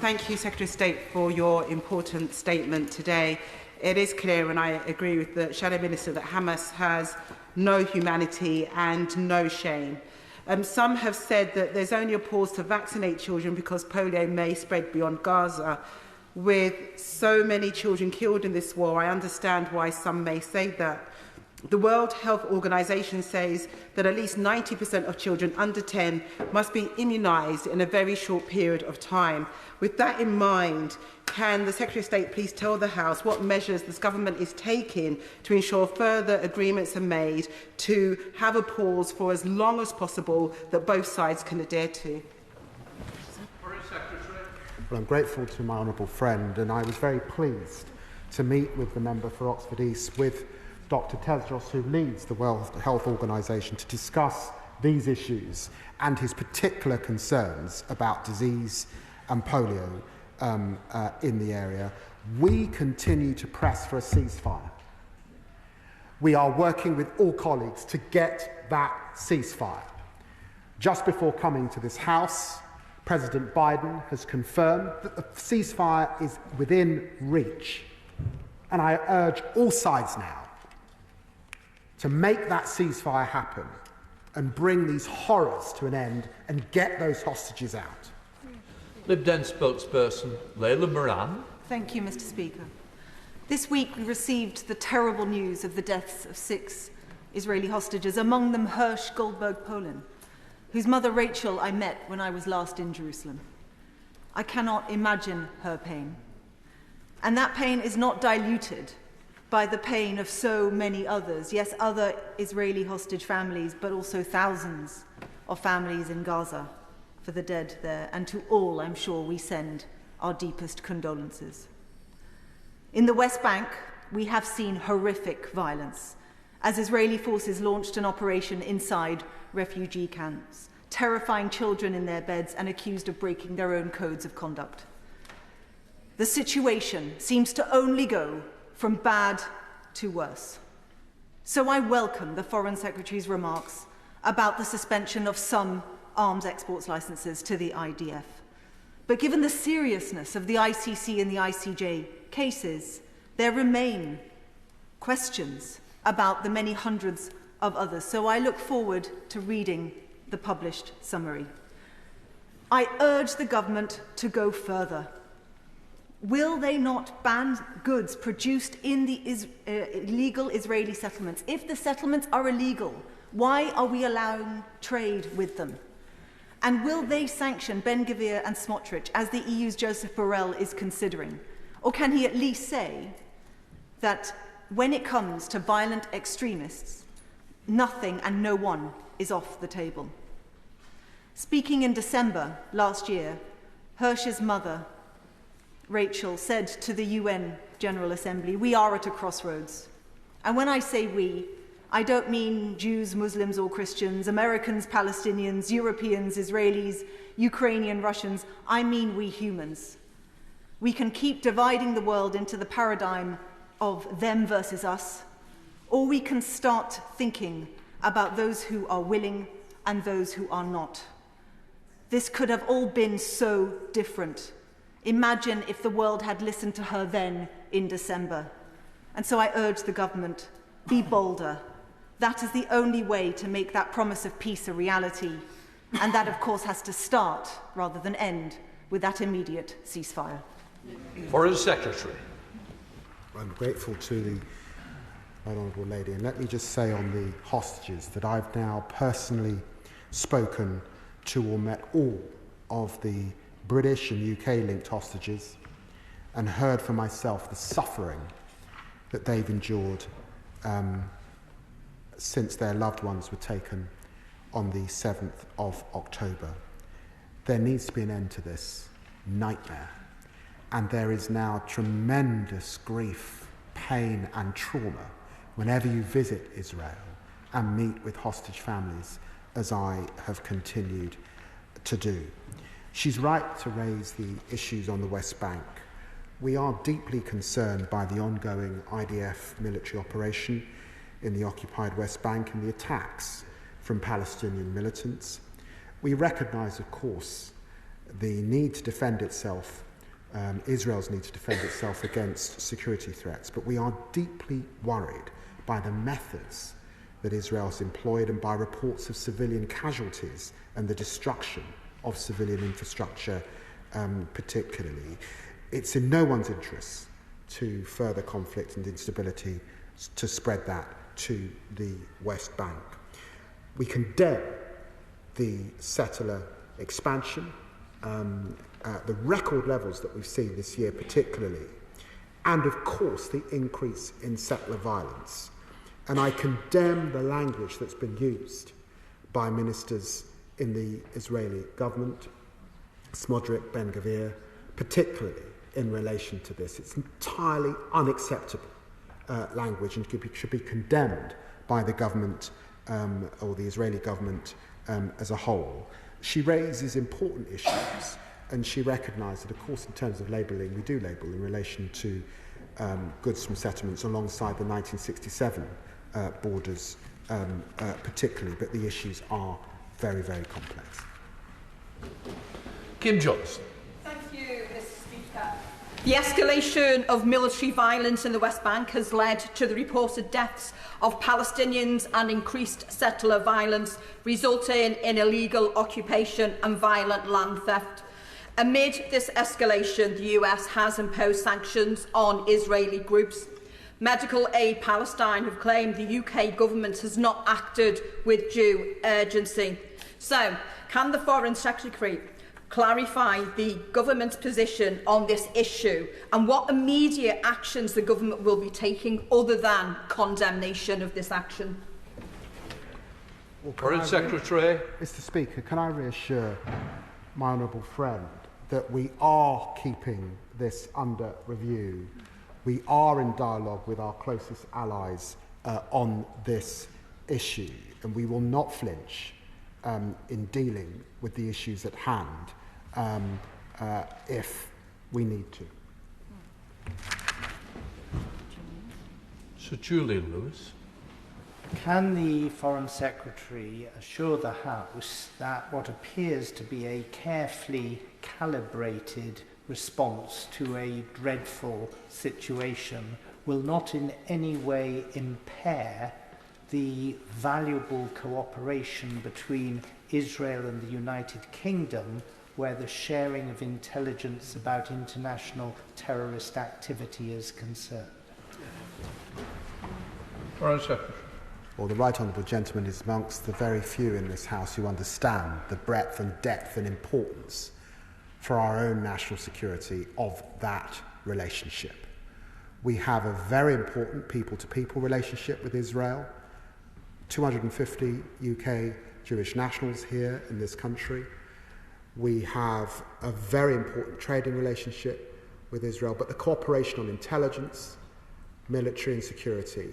thank you, Secretary of State, for your important statement today. It is clear, and I agree with the Shadow Minister, that Hamas has no humanity and no shame. Some have said that there's only a pause to vaccinate children because polio may spread beyond Gaza. With so many children killed in this war, I understand why some may say that. The World Health Organization says that at least 90% of children under 10 must be immunized in a very short period of time. With that in mind, can the Secretary of State please tell the House what measures this government is taking to ensure further agreements are made to have a pause for as long as possible that both sides can adhere to? Foreign Secretary. Well, I'm grateful to my honourable friend, and I was very pleased to meet with the member for Oxford East, with Dr. Tedros, who leads the World Health Organization, to discuss these issues and his particular concerns about disease and polio in the area. We continue to press for a ceasefire. We are working with all colleagues to get that ceasefire. Just before coming to this House, President Biden has confirmed that the ceasefire is within reach. And I urge all sides now to make that ceasefire happen and bring these horrors to an end and get those hostages out. Lib Dem spokesperson Layla Moran. Thank you, Mr. Speaker. This week we received the terrible news of the deaths of 6 Israeli hostages, among them Hirsch Goldberg-Polin, whose mother Rachel I met when I was last in Jerusalem. I cannot imagine her pain. And that pain is not diluted by the pain of so many others, yes, other Israeli hostage families, but also thousands of families in Gaza for the dead there, and to all, I'm sure, we send our deepest condolences. In the West Bank, we have seen horrific violence as Israeli forces launched an operation inside refugee camps, terrifying children in their beds and accused of breaking their own codes of conduct. The situation seems to only go from bad to worse. So I welcome the Foreign Secretary's remarks about the suspension of some arms exports licenses to the IDF. But given the seriousness of the ICC and the ICJ cases, there remain questions about the many hundreds of others. So I look forward to reading the published summary. I urge the government to go further. Will they not ban goods produced in the illegal Israeli settlements? If the settlements are illegal, why are we allowing trade with them? And will they sanction Ben-Gvir and Smotrich, as the EU's Joseph Borrell is considering? Or can he at least say that when it comes to violent extremists, nothing and no one is off the table? Speaking in December last year, Hirsch's mother, Rachel, said to the UN General Assembly, "We are at a crossroads." And when I say we, I don't mean Jews, Muslims or Christians, Americans, Palestinians, Europeans, Israelis, Ukrainian, Russians. I mean we humans. We can keep dividing the world into the paradigm of them versus us, or we can start thinking about those who are willing and those who are not. This could have all been so different. Imagine if the world had listened to her then in December. And so I urge the government, be bolder. That is the only way to make that promise of peace a reality. And that, of course, has to start, rather than end, with that immediate ceasefire. Foreign Secretary. I'm grateful to the Honourable Lady. And let me just say on the hostages that I've now personally spoken to or met all of the British and UK-linked hostages and heard for myself the suffering that they've endured since their loved ones were taken on the 7th of October. There needs to be an end to this nightmare. And there is now tremendous grief, pain and trauma whenever you visit Israel and meet with hostage families, as I have continued to do. She's right to raise the issues on the West Bank. We are deeply concerned by the ongoing IDF military operation in the occupied West Bank and the attacks from Palestinian militants. We recognise, of course, the need to defend itself Israel's need to defend itself against security threats, but we are deeply worried by the methods that Israel's employed and by reports of civilian casualties and the destruction of civilian infrastructure particularly. It's in no one's interest to further conflict and instability, to spread that to the West Bank. We condemn the settler expansion, the record levels that we've seen this year particularly, and of course the increase in settler violence. And I condemn the language that's been used by ministers in the Israeli government, Smodrik, Ben-Gvir, particularly in relation to this. It's entirely unacceptable language and should be condemned by the government or the Israeli government as a whole. She raises important issues, and she recognised that, of course, in terms of labelling, we do label in relation to goods from settlements alongside the 1967 borders particularly, but the issues are very, very complex. Kim Johnson. Thank you, Mr. Speaker. The escalation of military violence in the West Bank has led to the reported deaths of Palestinians and increased settler violence, resulting in illegal occupation and violent land theft. Amid this escalation, the US has imposed sanctions on Israeli groups. Medical Aid Palestine have claimed the UK government has not acted with due urgency. So, can the Foreign Secretary clarify the government's position on this issue and what immediate actions the government will be taking other than condemnation of this action? Well, Foreign Secretary. Mr. Speaker, can I reassure my honourable friend that we are keeping this under review? We are in dialogue with our closest allies on this issue, and we will not flinch in dealing with the issues at hand if we need to. Sir Julian Lewis. Can the Foreign Secretary assure the House that what appears to be a carefully calibrated response to a dreadful situation will not in any way impair the valuable cooperation between Israel and the United Kingdom, where the sharing of intelligence about international terrorist activity is concerned? Foreign Secretary. Well, the Right Honourable Gentleman is amongst the very few in this House who understand the breadth and depth and importance for our own national security of that relationship. We have a very important people-to-people relationship with Israel. 250 UK Jewish nationals here in this country. We have a very important trading relationship with Israel, but the cooperation on intelligence, military and security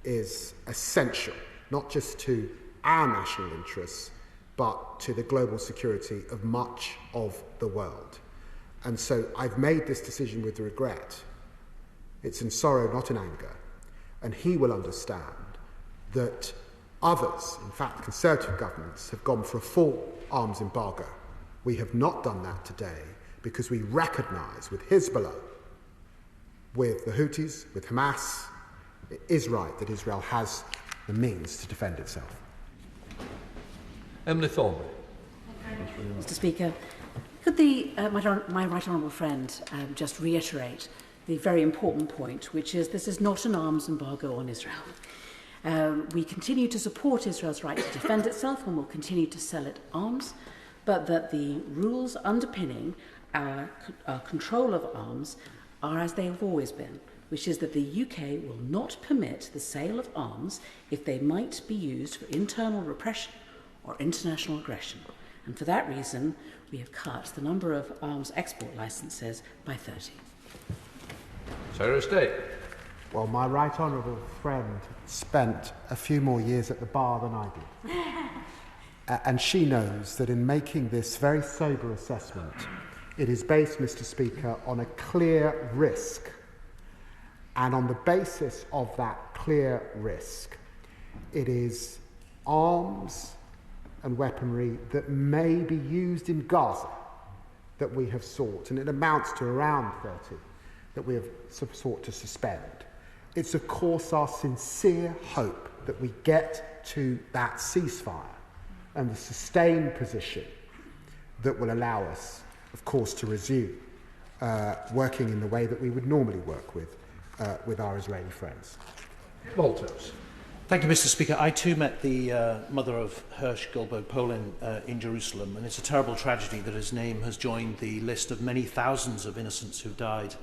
is essential, not just to our national interests, but to the global security of much of the world. And so I've made this decision with regret. It's in sorrow, not in anger. And he will understand that others, in fact Conservative governments, have gone for a full arms embargo. We have not done that today because we recognise with Hezbollah, with the Houthis, with Hamas, it is right that Israel has the means to defend itself. Emily Thornbury. Mr. Speaker, could my right honourable friend just reiterate the very important point, which is this is not an arms embargo on Israel. We continue to support Israel's right to defend itself and will continue to sell it arms, but that the rules underpinning our control of arms are as they have always been, which is that the UK will not permit the sale of arms if they might be used for internal repression or international aggression. And for that reason, we have cut the number of arms export licences by 30. Secretary of State. Well, my right honourable friend spent a few more years at the bar than I did. And she knows that in making this very sober assessment, it is based, Mr. Speaker, on a clear risk. And on the basis of that clear risk, it is arms and weaponry that may be used in Gaza that we have sought, and it amounts to around 30, that we have sought to suspend. It's, of course, our sincere hope that we get to that ceasefire and the sustained position that will allow us, of course, to resume working in the way that we would normally work with our Israeli friends. Walters. Thank you, Mr. Speaker. I too met the mother of Hirsch Goldberg-Polin in Jerusalem, and it's a terrible tragedy that his name has joined the list of many thousands of innocents who've died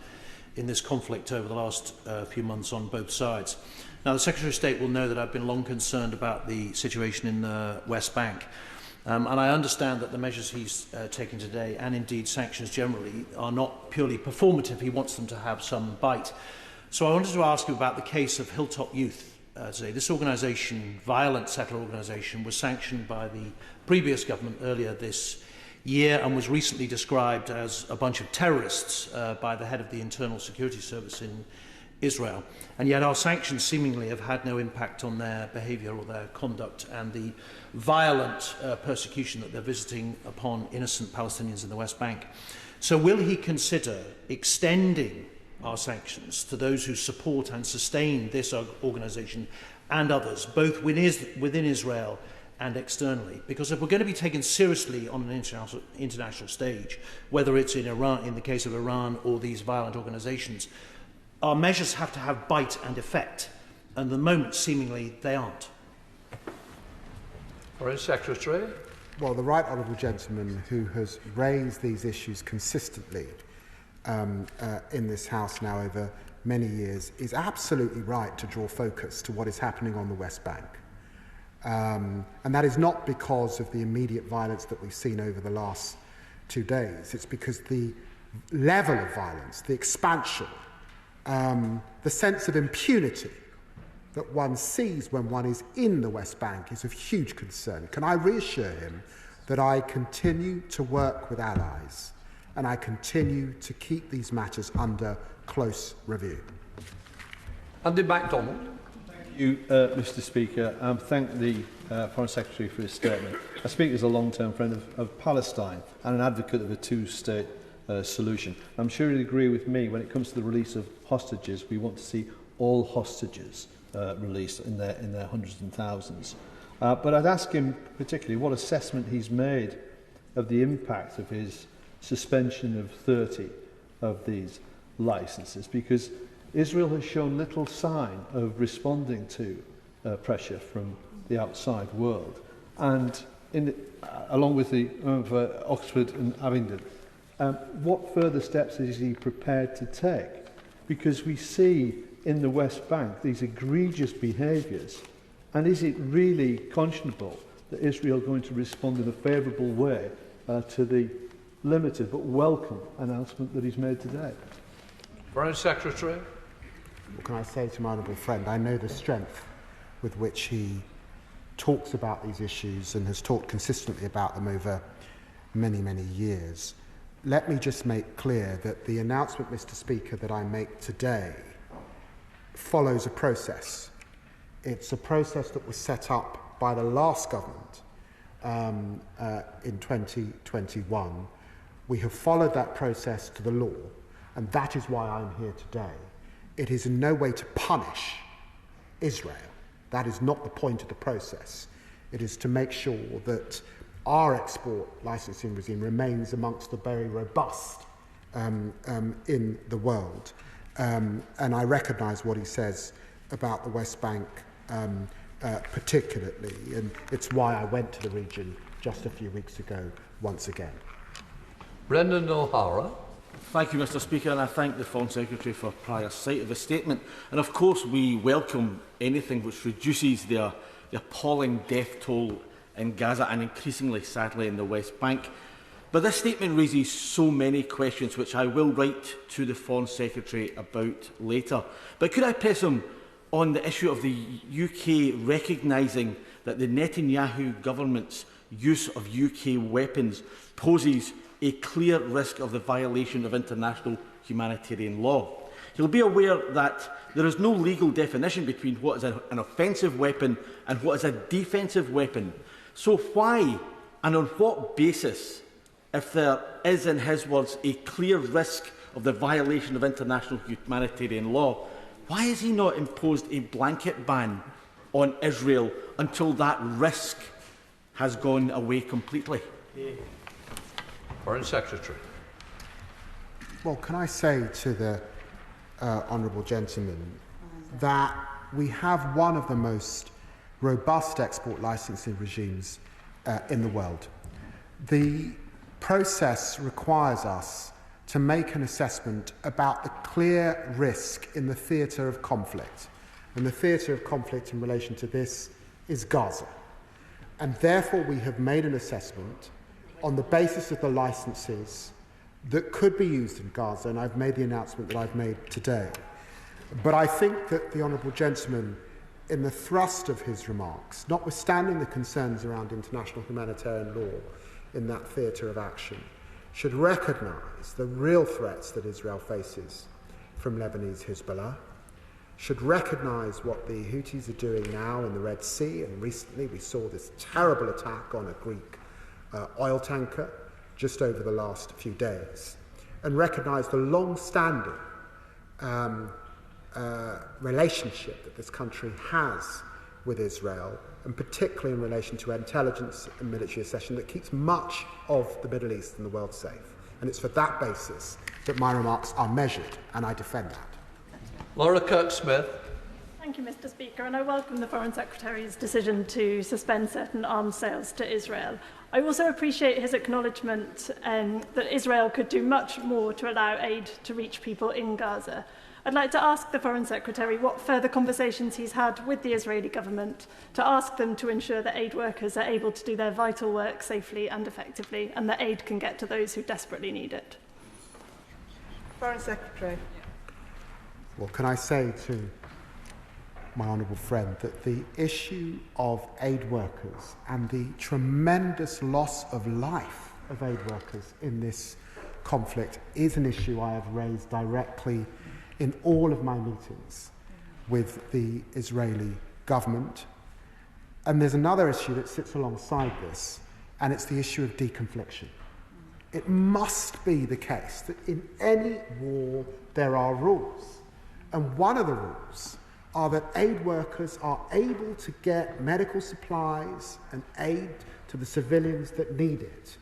in this conflict over the last few months on both sides. Now, the Secretary of State will know that I've been long concerned about the situation in the West Bank, and I understand that the measures he's taken today, and indeed sanctions generally, are not purely performative. He wants them to have some bite. So I wanted to ask you about the case of Hilltop Youth. Today. This organisation, violent settler organisation, was sanctioned by the previous government earlier this year and was recently described as a bunch of terrorists by the head of the Internal Security Service in Israel. And yet our sanctions seemingly have had no impact on their behaviour or their conduct and the violent persecution that they're visiting upon innocent Palestinians in the West Bank. So will he consider extending our sanctions to those who support and sustain this organisation and others, both within Israel and externally? Because if we're going to be taken seriously on an international stage, whether it's in Iran, in the case of Iran, or these violent organisations, our measures have to have bite and effect, and at the moment, seemingly, they aren't. Foreign Secretary. Well, the right honourable gentleman who has raised these issues consistently in this House now over many years is absolutely right to draw focus to what is happening on the West Bank. And that is not because of the immediate violence that we've seen over the last 2 days. It's because the level of violence, the expansion, the sense of impunity that one sees when one is in the West Bank is of huge concern. Can I reassure him that I continue to work with allies and I continue to keep these matters under close review? Andy MacDonald. Thank you, Mr. Speaker. Thank the Foreign Secretary for his statement. I speak as a long-term friend of Palestine and an advocate of a two-state solution. I'm sure he'll agree with me when it comes to the release of hostages. We want to see all hostages released in their hundreds and thousands. But I'd ask him particularly what assessment he's made of the impact of his suspension of 30 of these licences, because Israel has shown little sign of responding to pressure from the outside world, and along with the Oxford and Abingdon. What further steps is he prepared to take? Because we see in the West Bank these egregious behaviours, and is it really conscionable that Israel is going to respond in a favourable way to the limited but welcome announcement that he's made today? Foreign Secretary. What can I say to my honourable friend? I know the strength with which he talks about these issues and has talked consistently about them over many, many years. Let me just make clear that the announcement, Mr. Speaker, that I make today follows a process. It's a process that was set up by the last government in 2021. We have followed that process to the law, and that is why I'm here today. It is in no way to punish Israel. That is not the point of the process. It is to make sure that our export licensing regime remains amongst the very robust in the world. And I recognise what he says about the West Bank particularly, and it's why I went to the region just a few weeks ago once again. Brendan O'Hara. Thank you, Mr. Speaker, and I thank the Foreign Secretary for prior sight of his statement. And of course, we welcome anything which reduces the appalling death toll in Gaza and increasingly, sadly, in the West Bank. But this statement raises so many questions, which I will write to the Foreign Secretary about later. But could I press him on the issue of the UK recognising that the Netanyahu government's use of UK weapons poses a clear risk of the violation of international humanitarian law? He'll be aware that there is no legal definition between what is an offensive weapon and what is a defensive weapon. So why and on what basis if there is, in his words, a clear risk of the violation of international humanitarian law, why has he not imposed a blanket ban on Israel until that risk has gone away completely? Foreign Secretary. Well, can I say to the honourable gentleman that we have one of the most robust export licensing regimes in the world. The process requires us to make an assessment about the clear risk in the theatre of conflict. And the theatre of conflict in relation to this is Gaza. And therefore we have made an assessment on the basis of the licences that could be used in Gaza, and I've made the announcement that I've made today. But I think that the honourable gentleman, in the thrust of his remarks, notwithstanding the concerns around international humanitarian law in that theatre of action, should recognise the real threats that Israel faces from Lebanese Hezbollah, should recognise what the Houthis are doing now in the Red Sea, and recently we saw this terrible attack on a Greek oil tanker just over the last few days, and recognise the long-standing relationship that this country has with Israel, and particularly in relation to intelligence and military accession that keeps much of the Middle East and the world safe. And it's for that basis that my remarks are measured, and I defend that. Laura Kirk-Smith. Thank you, Mr. Speaker, and I welcome the Foreign Secretary's decision to suspend certain arms sales to Israel. I also appreciate his acknowledgement that Israel could do much more to allow aid to reach people in Gaza. I'd like to ask the Foreign Secretary what further conversations he's had with the Israeli government to ask them to ensure that aid workers are able to do their vital work safely and effectively, and that aid can get to those who desperately need it. Foreign Secretary. Well, can I say to my honourable friend that the issue of aid workers and the tremendous loss of life of aid workers in this conflict is an issue I have raised directly in all of my meetings with the Israeli government. And there's another issue that sits alongside this, and it's the issue of deconfliction. It must be the case that in any war there are rules. And one of the rules are that aid workers are able to get medical supplies and aid to the civilians that need it.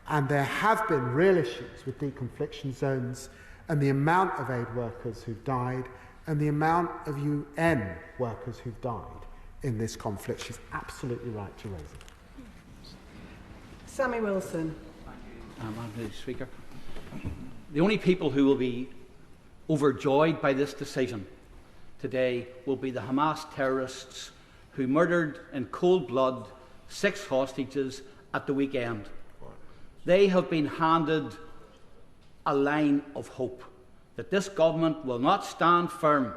And there have been real issues with deconfliction zones and the amount of aid workers who've died and the amount of UN workers who've died in this conflict. She's absolutely right to raise it. Sammy Wilson. Mr. Speaker. The only people who will be overjoyed by this decision today will be the Hamas terrorists who murdered in cold blood 6 hostages at the weekend. They have been handed a line of hope that this government will not stand firm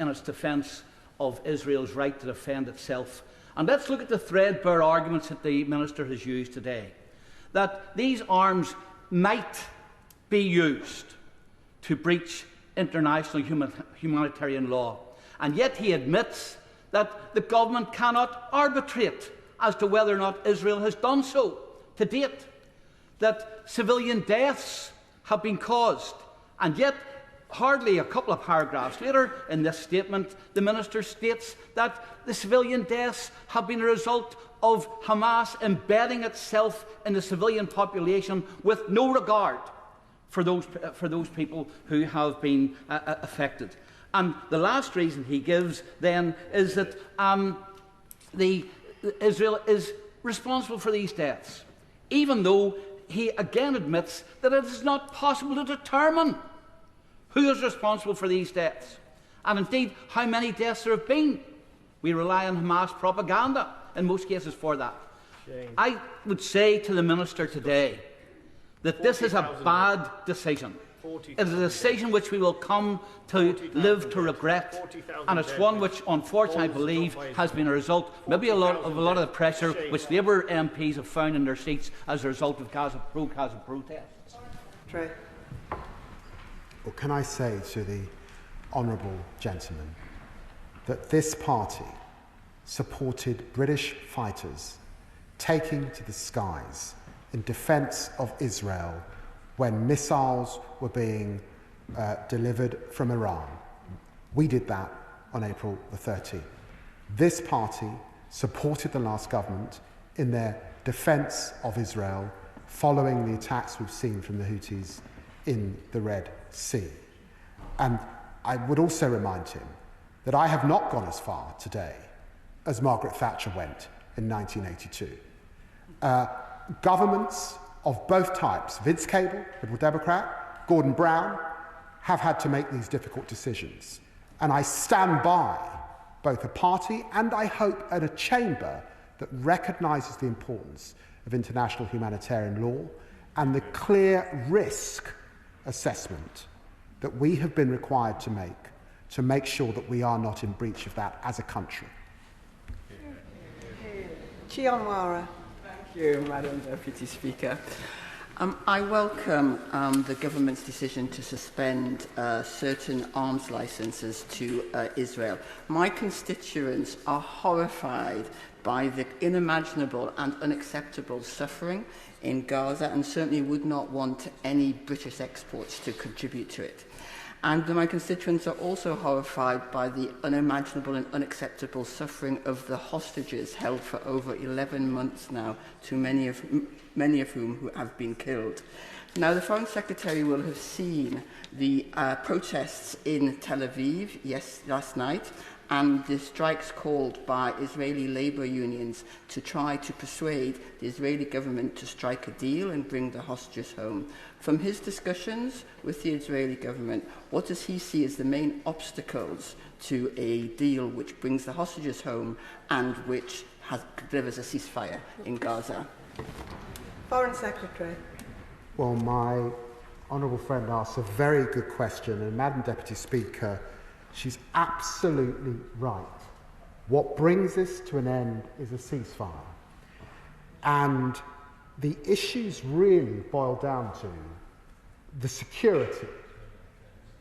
in its defence of Israel's right to defend itself. And let's look at the threadbare arguments that the Minister has used today, that these arms might be used to breach international humanitarian law. And yet he admits that the government cannot arbitrate as to whether or not Israel has done so to date, that civilian deaths have been caused. And yet, hardly a couple of paragraphs later in this statement, the Minister states that the civilian deaths have been a result of Hamas embedding itself in the civilian population with no regard for those people who have been affected. And the last reason he gives then is that Israel is responsible for these deaths, even though he again admits that it is not possible to determine who is responsible for these deaths, and indeed how many deaths there have been. We rely on Hamas propaganda in most cases for that. Shame. I would say to the Minister today that this is a bad decision. It is a decision which we will come to live to regret, and it's one which, unfortunately, I believe has been a result, maybe a lot of the pressure which Labour MPs have found in their seats as a result of pro-Gaza protests. True. Well, can I say to the honourable gentleman that this party supported British fighters taking to the skies in defence of Israel when missiles were being delivered from Iran. We did that on April the 13th. This party supported the last government in their defence of Israel following the attacks we've seen from the Houthis in the Red Sea. And I would also remind him that I have not gone as far today as Margaret Thatcher went in 1982. Governments of both types, Vince Cable, Liberal Democrat, Gordon Brown, have had to make these difficult decisions. And I stand by both a party and, I hope, at a chamber that recognises the importance of international humanitarian law and the clear risk assessment that we have been required to make sure that we are not in breach of that as a country. Thank you, Madam Deputy Speaker. I welcome the government's decision to suspend certain arms licences to Israel. My constituents are horrified by the unimaginable and unacceptable suffering in Gaza and certainly would not want any British exports to contribute to it. And my constituents are also horrified by the unimaginable and unacceptable suffering of the hostages held for over 11 months now, many of whom who have been killed. Now, the Foreign Secretary will have seen the protests in Tel Aviv last night and the strikes called by Israeli labour unions to try to persuade the Israeli government to strike a deal and bring the hostages home. From his discussions with the Israeli government, what does he see as the main obstacles to a deal which brings the hostages home and which delivers a ceasefire in Gaza? Foreign Secretary. Well, my honourable friend asks a very good question, and Madam Deputy Speaker, she's absolutely right. What brings this to an end is a ceasefire. And the issues really boil down to the security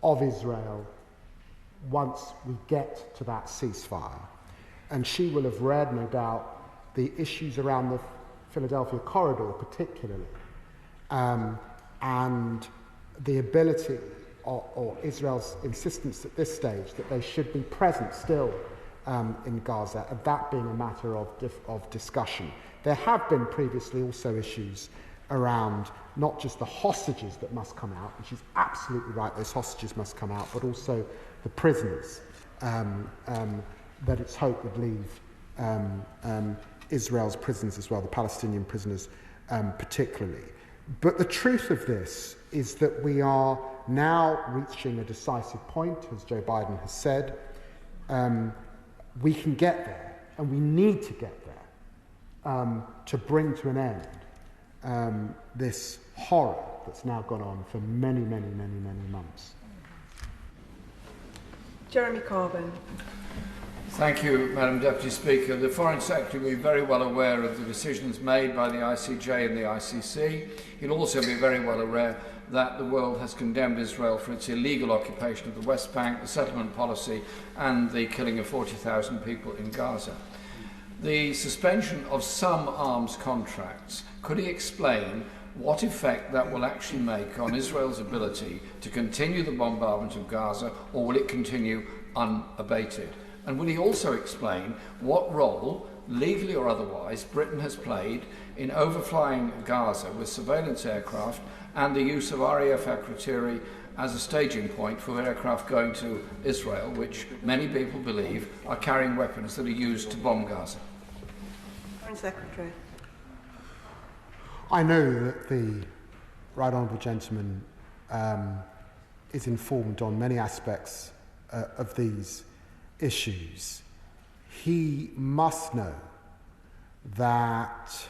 of Israel once we get to that ceasefire. And she will have read, no doubt, the issues around the Philadelphia corridor particularly, and the ability or Israel's insistence at this stage that they should be present still in Gaza, and that being a matter of discussion. There have been previously also issues around not just the hostages that must come out, and she's absolutely right, those hostages must come out, but also the prisoners that it's hoped would leave Israel's prisons as well, the Palestinian prisoners particularly. But the truth of this is that we are now reaching a decisive point, as Joe Biden has said. We can get there, and we need to get there to bring to an end this horror that's now gone on for many, many, many, many months. Jeremy Corbyn. Thank you, Madam Deputy Speaker. The Foreign Secretary will be very well aware of the decisions made by the ICJ and the ICC. He'll also be very well aware that the world has condemned Israel for its illegal occupation of the West Bank, the settlement policy, and the killing of 40,000 people in Gaza. The suspension of some arms contracts, could he explain what effect that will actually make on Israel's ability to continue the bombardment of Gaza, or will it continue unabated? And will he also explain what role, legally or otherwise, Britain has played in overflying Gaza with surveillance aircraft and the use of RAF Akrotiri as a staging point for aircraft going to Israel, which many people believe are carrying weapons that are used to bomb Gaza? Foreign Secretary. I know that the Right Honourable Gentleman is informed on many aspects of these issues. He must know that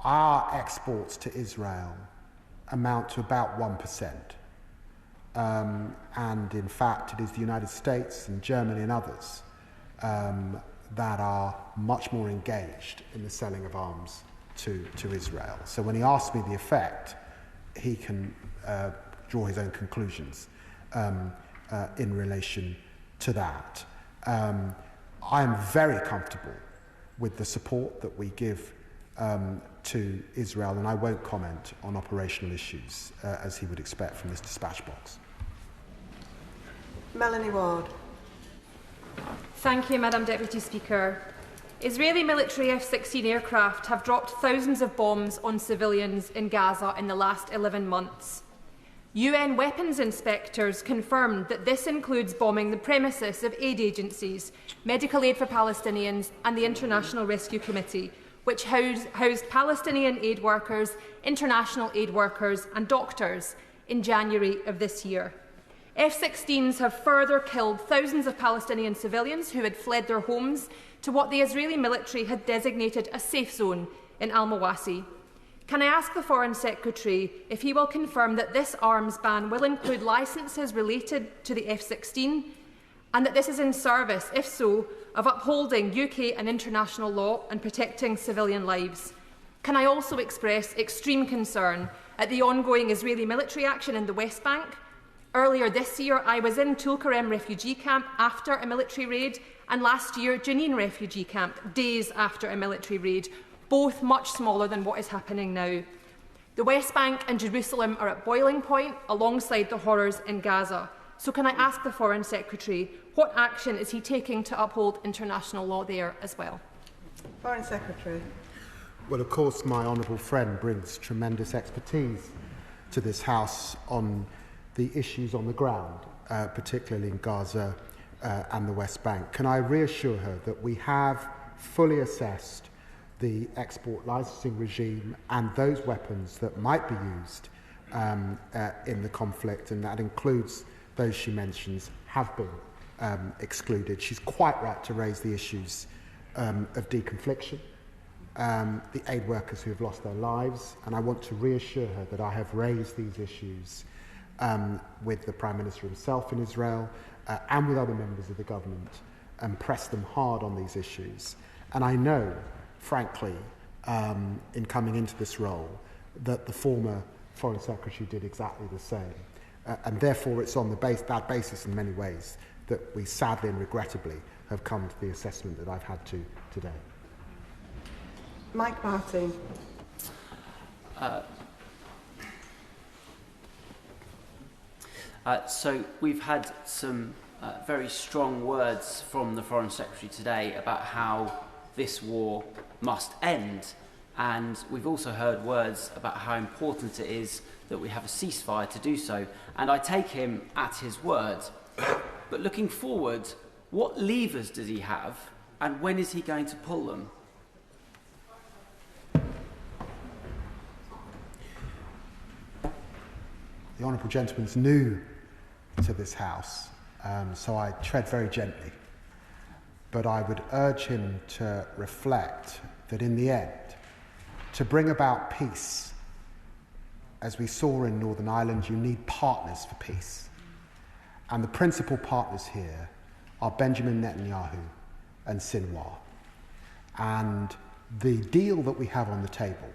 our exports to Israel amount to about 1%. And in fact, it is the United States and Germany and others that are much more engaged in the selling of arms to Israel. So when he asks me the effect, he can draw his own conclusions in relation to that. I am very comfortable with the support that we give to Israel, and I won't comment on operational issues, as he would expect from this dispatch box. Melanie Ward. Thank you, Madam Deputy Speaker. Israeli military F-16 aircraft have dropped thousands of bombs on civilians in Gaza in the last 11 months. UN weapons inspectors confirmed that this includes bombing the premises of aid agencies, Medical Aid for Palestinians and the International Rescue Committee, which housed Palestinian aid workers, international aid workers and doctors in January of this year. F-16s have further killed thousands of Palestinian civilians who had fled their homes to what the Israeli military had designated a safe zone in Al-Mawasi. Can I ask the Foreign Secretary if he will confirm that this arms ban will include licences related to the F-16 and that this is in service, if so, of upholding UK and international law and protecting civilian lives? Can I also express extreme concern at the ongoing Israeli military action in the West Bank? Earlier this year, I was in Tulkarem refugee camp after a military raid, and last year, Jenin refugee camp, days after a military raid, both much smaller than what is happening now. The West Bank and Jerusalem are at boiling point alongside the horrors in Gaza. So can I ask the Foreign Secretary, what action is he taking to uphold international law there as well? Foreign Secretary. Well, of course, my honourable friend brings tremendous expertise to this House on the issues on the ground, particularly in Gaza and the West Bank. Can I reassure her that we have fully assessed the export licensing regime and those weapons that might be used in the conflict, and that includes those she mentions, have been excluded. She's quite right to raise the issues of deconfliction, the aid workers who have lost their lives, and I want to reassure her that I have raised these issues with the Prime Minister himself in Israel and with other members of the government, and pressed them hard on these issues. And I know, frankly, in coming into this role, that the former Foreign Secretary did exactly the same. And therefore it's on that basis in many ways that we sadly and regrettably have come to the assessment that I've had to today. Mike Martin. So we've had some very strong words from the Foreign Secretary today about how this war must end, and we've also heard words about how important it is that we have a ceasefire to do so, and I take him at his word. But looking forward, what levers does he have, and when is he going to pull them? The honourable gentleman's new to this House, so I tread very gently. But I would urge him to reflect that in the end, to bring about peace, as we saw in Northern Ireland, you need partners for peace. And the principal partners here are Benjamin Netanyahu and Sinwar. And the deal that we have on the table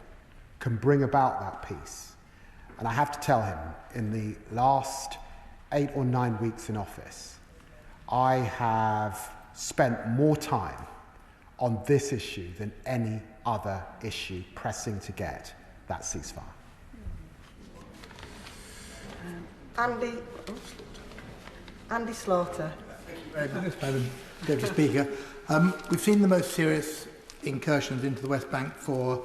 can bring about that peace. And I have to tell him, in the last 8 or 9 weeks in office, I have spent more time on this issue than any other issue pressing to get that ceasefire. Andy Slaughter. Thank you very much, Madam Deputy Speaker. We've seen the most serious incursions into the West Bank for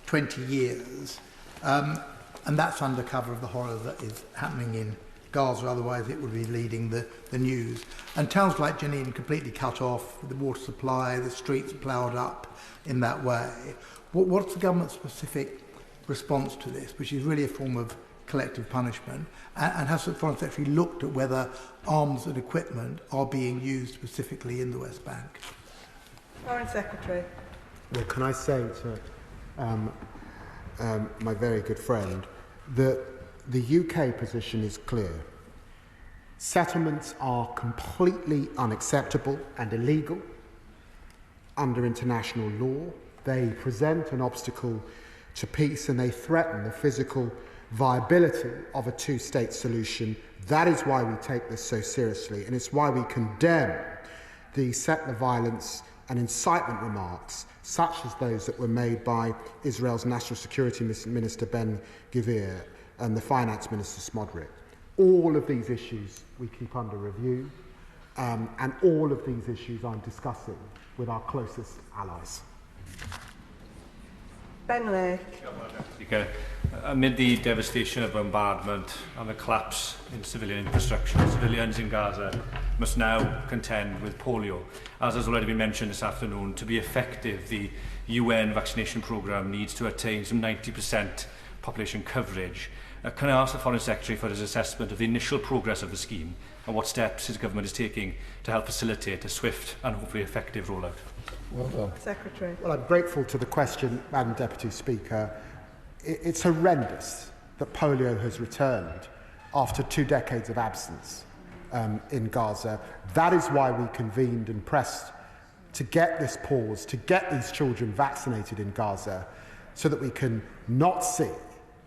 20 years, and that's under cover of the horror that is happening in Gaza, otherwise it would be leading the news. And towns like Jenin completely cut off, the water supply, the streets ploughed up in that way. What's the government's specific response to this, which is really a form of collective punishment? And has the Foreign Secretary looked at whether arms and equipment are being used specifically in the West Bank? Foreign Secretary. Well, can I say to my very good friend that the UK position is clear. Settlements are completely unacceptable and illegal under international law. They present an obstacle to peace and they threaten the physical viability of a two-state solution. That is why we take this so seriously, and it's why we condemn the settler violence and incitement remarks, such as those that were made by Israel's National Security Minister Ben Gvir and the Finance Minister Smodrick. All of these issues we keep under review, and all of these issues I'm discussing with our closest allies. Ben Lake. Speaker, amid the devastation of bombardment and the collapse in civilian infrastructure, civilians in Gaza must now contend with polio. As has already been mentioned this afternoon, to be effective, the UN vaccination programme needs to attain some 90% population coverage. Can I ask the Foreign Secretary for his assessment of the initial progress of the scheme and what steps his government is taking to help facilitate a swift and hopefully effective rollout? Well done. Secretary. Well, I'm grateful to the question, Madam Deputy Speaker. It's horrendous that polio has returned after 2 decades of absence in Gaza. That is why we convened and pressed to get this pause, to get these children vaccinated in Gaza, so that we can not see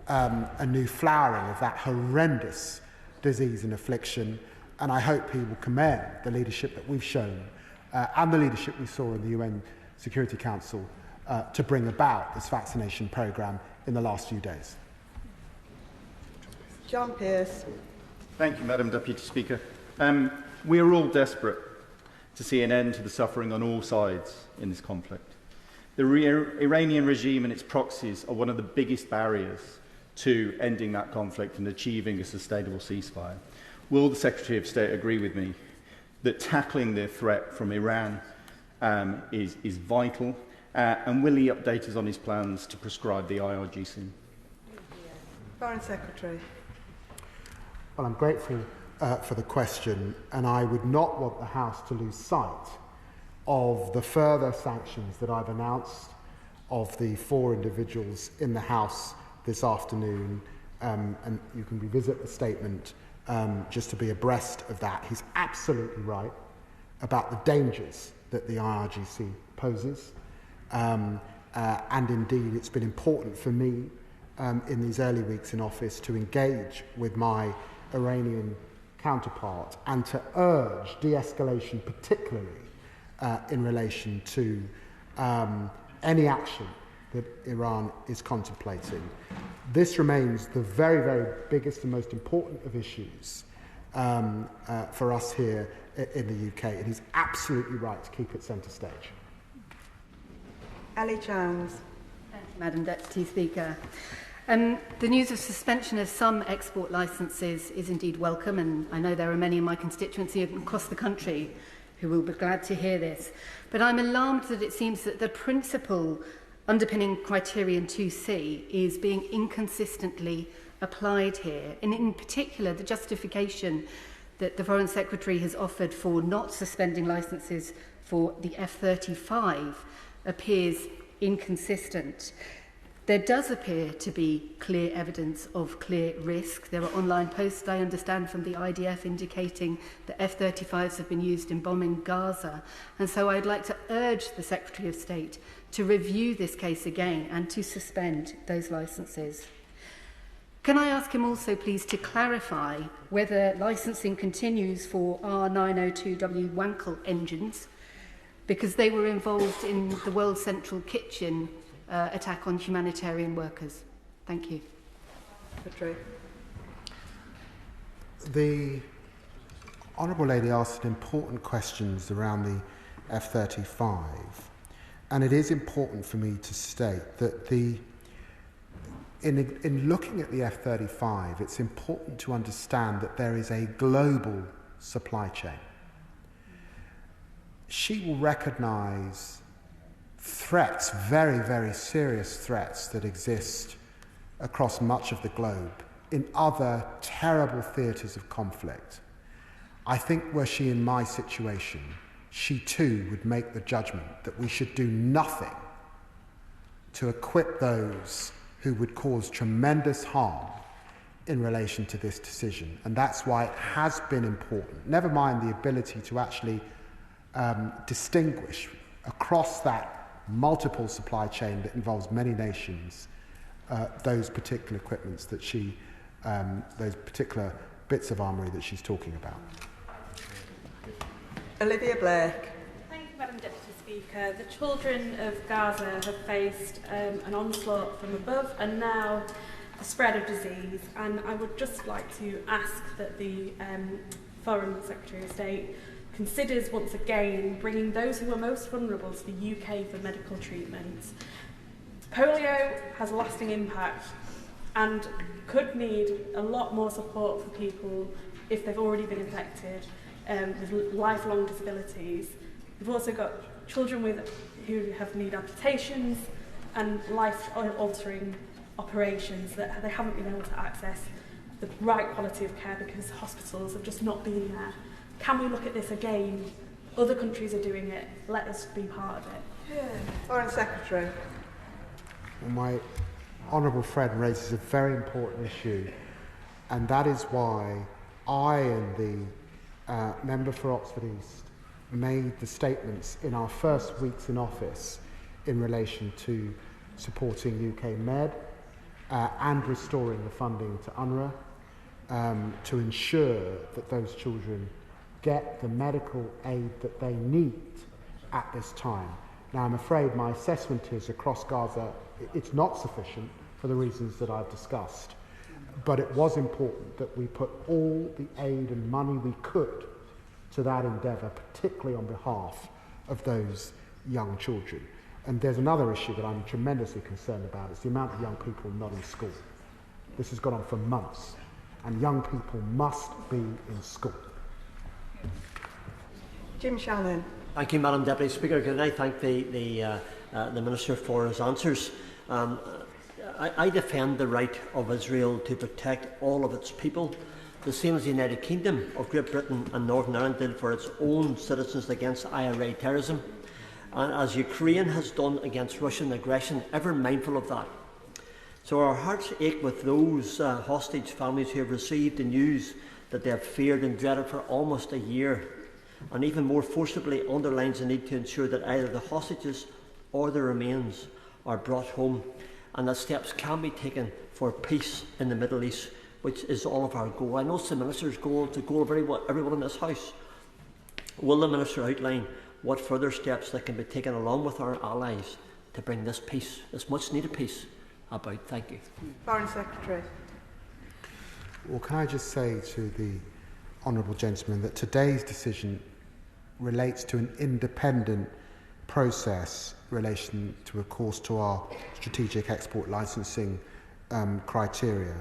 a new flowering of that horrendous disease and affliction. And I hope he will commend the leadership that we've shown and the leadership we saw in the UN Security Council to bring about this vaccination programme in the last few days. John Pearce. Thank you, Madam Deputy Speaker. We are all desperate to see an end to the suffering on all sides in this conflict. The Iranian regime and its proxies are one of the biggest barriers to ending that conflict and achieving a sustainable ceasefire. Will the Secretary of State agree with me that tackling the threat from Iran is vital, and will he update us on his plans to prescribe the IRGC? Foreign Secretary. Well, I'm grateful for the question, and I would not want the House to lose sight of the further sanctions that I've announced of the 4 individuals in the House this afternoon, and you can revisit the statement just to be abreast of that. He's absolutely right about the dangers that the IRGC poses, and indeed it's been important for me in these early weeks in office to engage with my Iranian counterpart and to urge de-escalation, particularly in relation to any action that Iran is contemplating. This remains the very, very biggest and most important of issues for us here in the UK, and he's absolutely right to keep it centre stage. Ellie Chowns. Thank you, Madam Deputy Speaker. The news of suspension of some export licences is indeed welcome, and I know there are many in my constituency across the country who will be glad to hear this. But I'm alarmed that it seems that the principle underpinning criterion 2C is being inconsistently applied here. And in particular, the justification that the Foreign Secretary has offered for not suspending licences for the F-35 appears inconsistent. There does appear to be clear evidence of clear risk. There are online posts, I understand, from the IDF indicating that F-35s have been used in bombing Gaza. And so I'd like to urge the Secretary of State to review this case again and to suspend those licences. Can I ask him also, please, to clarify whether licensing continues for R902W Wankel engines, because they were involved in the World Central Kitchen attack on humanitarian workers? Thank you. The Honourable Lady asked important questions around the F-35, and it is important for me to state that in looking at the F-35, it's important to understand that there is a global supply chain. She will recognise threats, very, very serious threats that exist across much of the globe in other terrible theatres of conflict. I think were she in my situation, she too would make the judgment that we should do nothing to equip those who would cause tremendous harm in relation to this decision. And that's why it has been important, never mind the ability to actually distinguish across that multiple supply chain that involves many nations, those particular equipments that those particular bits of armoury that she's talking about. Olivia Blake. Thank you, Madam Deputy Speaker. The children of Gaza have faced an onslaught from above and now the spread of disease. And I would just like to ask that the Foreign Secretary of State considers once again bringing those who are most vulnerable to the UK for medical treatment. Polio has a lasting impact and could need a lot more support for people if they've already been infected with lifelong disabilities. We've also got children who have need amputations and life-altering operations that they haven't been able to access the right quality of care because hospitals have just not been there. Can we look at this again? Other countries are doing it. Let us be part of it. Yeah. Foreign Secretary. Well, my honourable friend raises a very important issue, and that is why I and the member for Oxford East made the statements in our first weeks in office in relation to supporting UK Med and restoring the funding to UNRWA to ensure that those children get the medical aid that they need at this time. Now, I'm afraid my assessment is across Gaza, it's not sufficient for the reasons that I've discussed, but it was important that we put all the aid and money we could to that endeavour, particularly on behalf of those young children. And there's another issue that I'm tremendously concerned about. It's the amount of young people not in school. This has gone on for months, and young people must be in school. Jim Shannon. Thank you, Madam Deputy Speaker. Can I thank the Minister for his answers? I defend the right of Israel to protect all of its people, the same as the United Kingdom of Great Britain and Northern Ireland did for its own citizens against IRA terrorism, and as Ukraine has done against Russian aggression, ever mindful of that. So our hearts ache with those hostage families who have received the news that they have feared and dreaded for almost a year, and even more forcibly underlines the need to ensure that either the hostages or the remains are brought home, and that steps can be taken for peace in the Middle East, which is all of our goal. I know it's the Minister's goal, it's the goal of everyone in this House. Will the Minister outline what further steps that can be taken along with our allies to bring this peace, this much needed peace, about? Thank you. Foreign Secretary. Well, can I just say to the honourable gentleman that today's decision relates to an independent process relation to, of course, to our strategic export licensing criteria.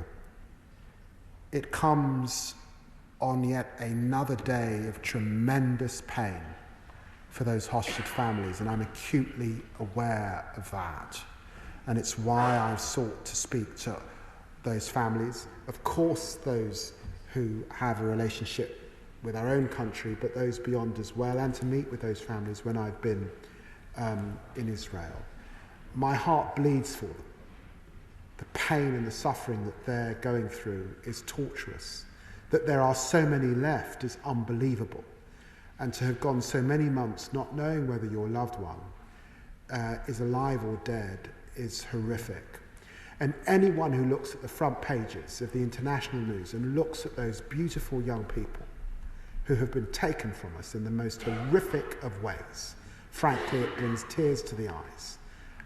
It comes on yet another day of tremendous pain for those hostage families, and I'm acutely aware of that. And it's why I've sought to speak to those families, of course those who have a relationship with our own country, but those beyond as well, and to meet with those families when I've been in Israel. My heart bleeds for them. The pain and the suffering that they're going through is torturous. That there are so many left is unbelievable. And to have gone so many months not knowing whether your loved one is alive or dead is horrific. And anyone who looks at the front pages of the international news and looks at those beautiful young people who have been taken from us in the most horrific of ways, frankly, it brings tears to the eyes.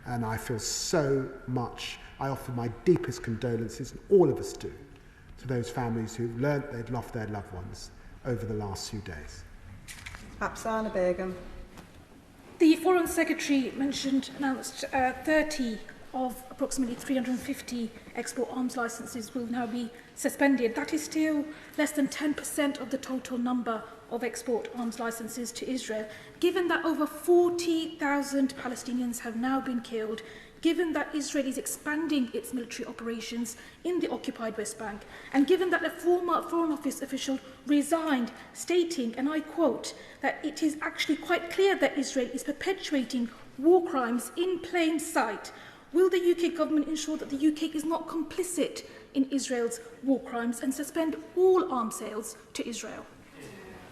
And I feel so much, I offer my deepest condolences, and all of us do, to those families who've learnt they'd lost their loved ones over the last few days. Apsana Begum. The Foreign Secretary announced 30 of approximately 350 export arms licences will now be suspended. That is still less than 10% of the total number of export arms licences to Israel. Given that over 40,000 Palestinians have now been killed, given that Israel is expanding its military operations in the occupied West Bank, and given that a former Foreign Office official resigned, stating, and I quote, that it is actually quite clear that Israel is perpetuating war crimes in plain sight, will the UK government ensure that the UK is not complicit in Israel's war crimes and suspend all arms sales to Israel?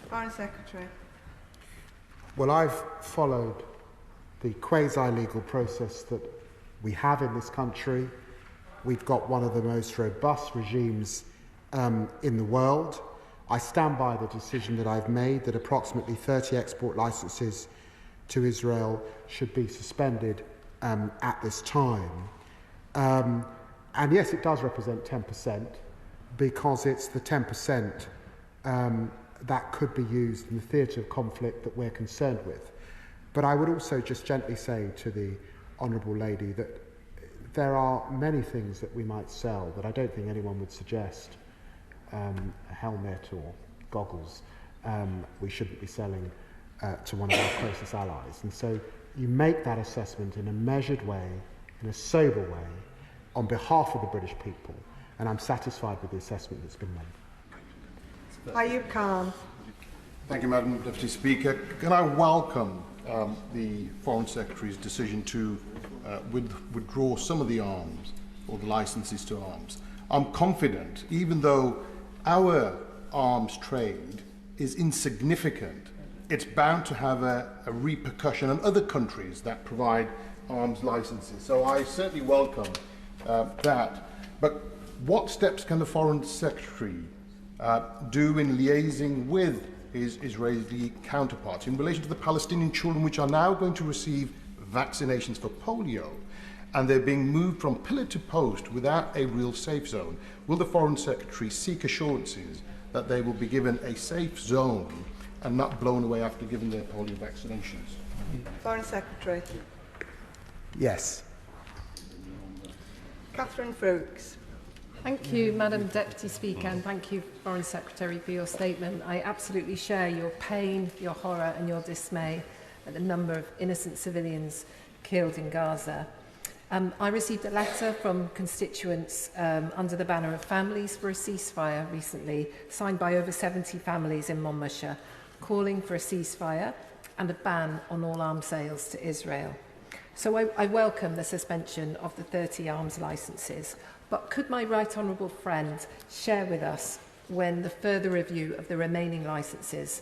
Foreign Secretary. Well, I've followed the quasi-legal process that we have in this country. We've got one of the most robust regimes in the world. I stand by the decision that I've made that approximately 30 export licences to Israel should be suspended at this time. And yes, it does represent 10%, because it's the 10% that could be used in the theatre of conflict that we're concerned with. But I would also just gently say to the Honourable Lady that there are many things that we might sell that I don't think anyone would suggest a helmet or goggles we shouldn't be selling to one of our closest allies. And so you make that assessment in a measured way, in a sober way, on behalf of the British people, and I'm satisfied with the assessment that's been made. Ayub Khan. Thank you, Madam Deputy Speaker. Can I welcome the Foreign Secretary's decision to withdraw some of the arms, or the licences to arms? I'm confident, even though our arms trade is insignificant, it's bound to have a repercussion on other countries that provide arms licences. So I certainly welcome that. But what steps can the Foreign Secretary do in liaising with his Israeli counterparts in relation to the Palestinian children which are now going to receive vaccinations for polio, and they're being moved from pillar to post without a real safe zone? Will the Foreign Secretary seek assurances that they will be given a safe zone and not blown away after giving their polio vaccinations? Foreign Secretary. Yes. Catherine Frooks. Thank you, Madam Deputy Speaker, and thank you, Foreign Secretary, for your statement. I absolutely share your pain, your horror and your dismay at the number of innocent civilians killed in Gaza. I received a letter from constituents under the banner of Families for a Ceasefire recently, signed by over 70 families in Monmouthshire, calling for a ceasefire and a ban on all arms sales to Israel. So I welcome the suspension of the 30 arms licences, but could my right honourable friend share with us when the further review of the remaining licences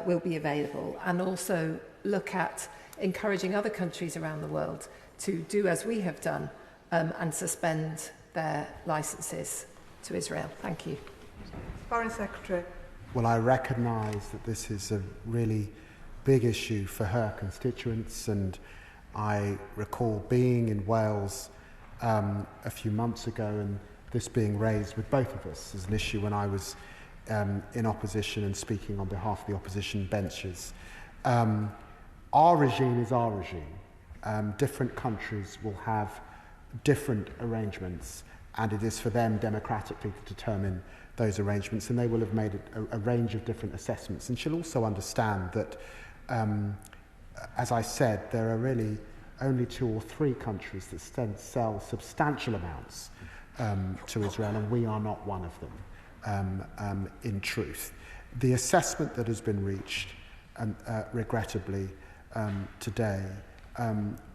will be available, and also look at encouraging other countries around the world to do as we have done and suspend their licences to Israel? Thank you. Foreign Secretary. Well, I recognise that this is a really big issue for her constituents, and I recall being in Wales a few months ago and this being raised with both of us as an issue when I was in opposition and speaking on behalf of the opposition benches. Our regime is our regime. Different countries will have different arrangements, and it is for them democratically to determine those arrangements, and they will have made a range of different assessments. And she'll also understand that, as I said, there are really only 2 or 3 countries that sell substantial amounts to Israel, and we are not one of them, in truth. The assessment that has been reached, regrettably, today,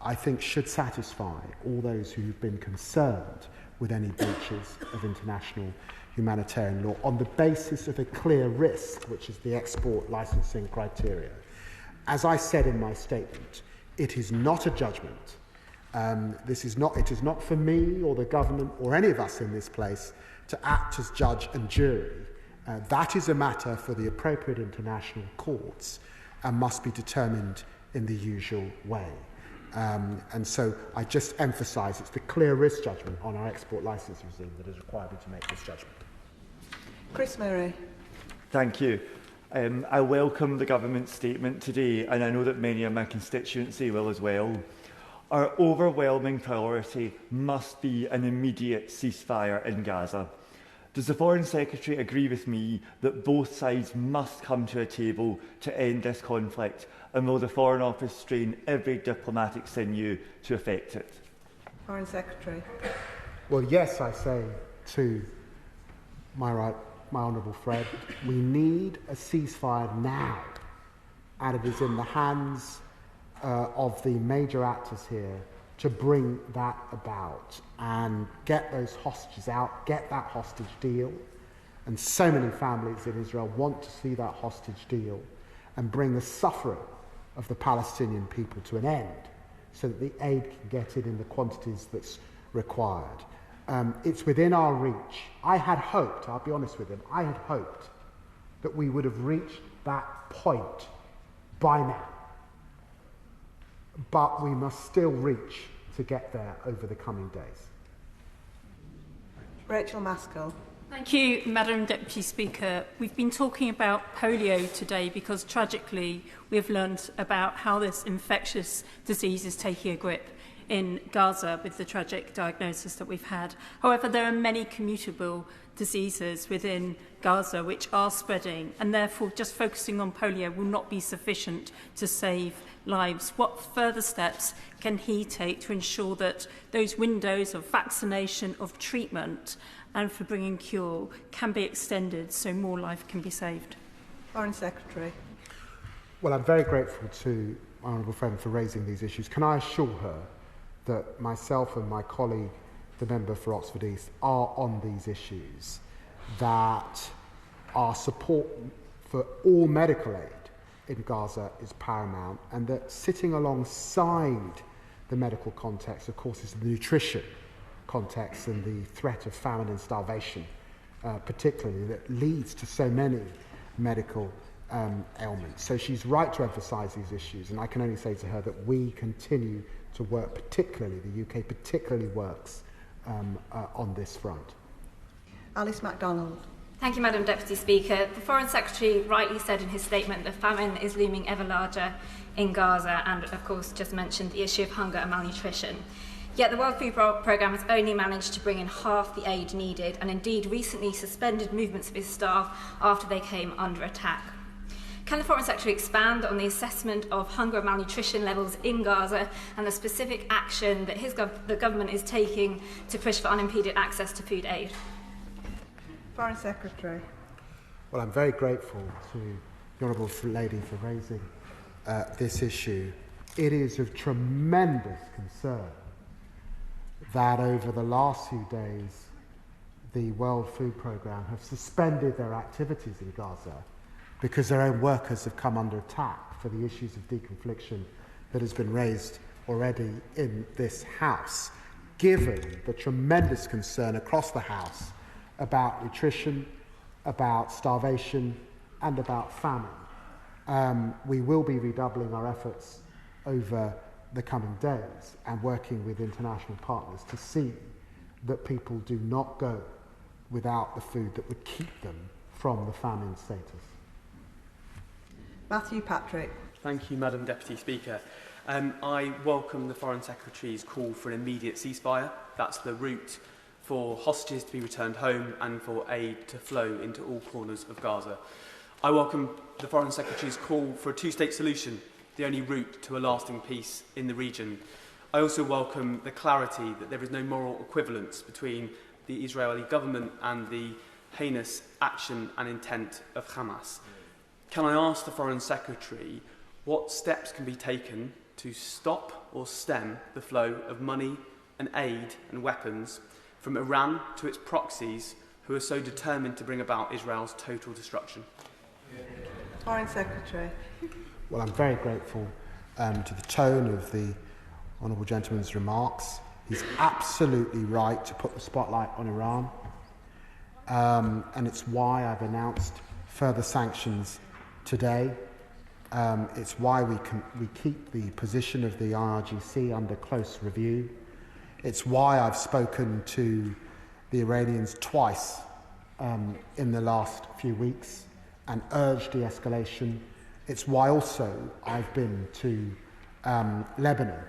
I think should satisfy all those who've been concerned with any breaches of international humanitarian law on the basis of a clear risk, which is the export licensing criteria. As I said in my statement, it is not a judgment. It is not for me or the government or any of us in this place to act as judge and jury. That is a matter for the appropriate international courts and must be determined in the usual way. And so I just emphasise it's the clear risk judgment on our export licence regime that is required to make this judgment. Chris Murray. Thank you. I welcome the government statement today, and I know that many of my constituency will as well. Our overwhelming priority must be an immediate ceasefire in Gaza. Does the Foreign Secretary agree with me that both sides must come to a table to end this conflict, and will the Foreign Office strain every diplomatic sinew to effect it? Foreign Secretary. Well, yes, I say to my honourable friend, we need a ceasefire now, and it is in the hands of the major actors here to bring that about and get those hostages out, get that hostage deal. And so many families in Israel want to see that hostage deal and bring the suffering of the Palestinian people to an end so that the aid can get in the quantities that's required. It's within our reach. I had hoped, I'll be honest with him, I had hoped that we would have reached that point by now. but we must still reach to get there over the coming days. Rachel Maskell. Thank you, Madam Deputy Speaker. We've been talking about polio today because tragically we have learned about how this infectious disease is taking a grip in Gaza with the tragic diagnosis that we've had. However, there are many commutable diseases within Gaza which are spreading, and therefore just focusing on polio will not be sufficient to save lives. What further steps can he take to ensure that those windows of vaccination, of treatment and for bringing cure can be extended so more life can be saved? Foreign Secretary. Well, I'm very grateful to my honourable friend for raising these issues. Can I assure her that myself and my colleague, the member for Oxford East, are on these issues, that our support for all medical aid in Gaza is paramount, and that sitting alongside the medical context, of course, is the nutrition context and the threat of famine and starvation, particularly, that leads to so many medical ailments. So she's right to emphasise these issues, and I can only say to her that we continue to work, particularly the UK particularly works on this front. Alice MacDonald. Thank you, Madam Deputy Speaker. The Foreign Secretary rightly said in his statement that famine is looming ever larger in Gaza and, of course, just mentioned the issue of hunger and malnutrition. Yet the World Food Programme has only managed to bring in half the aid needed and indeed recently suspended movements of its staff after they came under attack. Can the Foreign Secretary expand on the assessment of hunger and malnutrition levels in Gaza and the specific action that the government is taking to push for unimpeded access to food aid? Foreign Secretary. Well, I'm very grateful to the Honourable Lady for raising this issue. It is of tremendous concern that over the last few days the World Food Programme have suspended their activities in Gaza because their own workers have come under attack for the issues of deconfliction that has been raised already in this House, given the tremendous concern across the House about nutrition, about starvation and about famine. We will be redoubling our efforts over the coming days and working with international partners to see that people do not go without the food that would keep them from the famine status. Matthew Patrick. Thank you, Madam Deputy Speaker. I welcome the Foreign Secretary's call for an immediate ceasefire. That's the route for hostages to be returned home and for aid to flow into all corners of Gaza. I welcome the Foreign Secretary's call for a two-state solution, the only route to a lasting peace in the region. I also welcome the clarity that there is no moral equivalence between the Israeli government and the heinous action and intent of Hamas. Can I ask the Foreign Secretary what steps can be taken to stop or stem the flow of money and aid and weapons from Iran to its proxies who are so determined to bring about Israel's total destruction? Foreign Secretary. Well, I'm very grateful to the tone of the Honourable Gentleman's remarks. He's absolutely right to put the spotlight on Iran, and it's why I've announced further sanctions today. It's why we keep the position of the IRGC under close review. It's why I've spoken to the Iranians twice in the last few weeks and urged de-escalation. It's why also I've been to Lebanon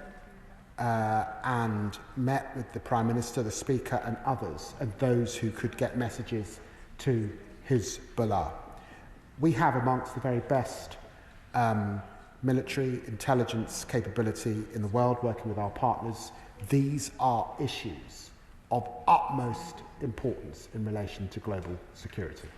and met with the Prime Minister, the Speaker and others, and those who could get messages to Hezbollah. We have amongst the very best military intelligence capability in the world, working with our partners. These are issues of utmost importance in relation to global security.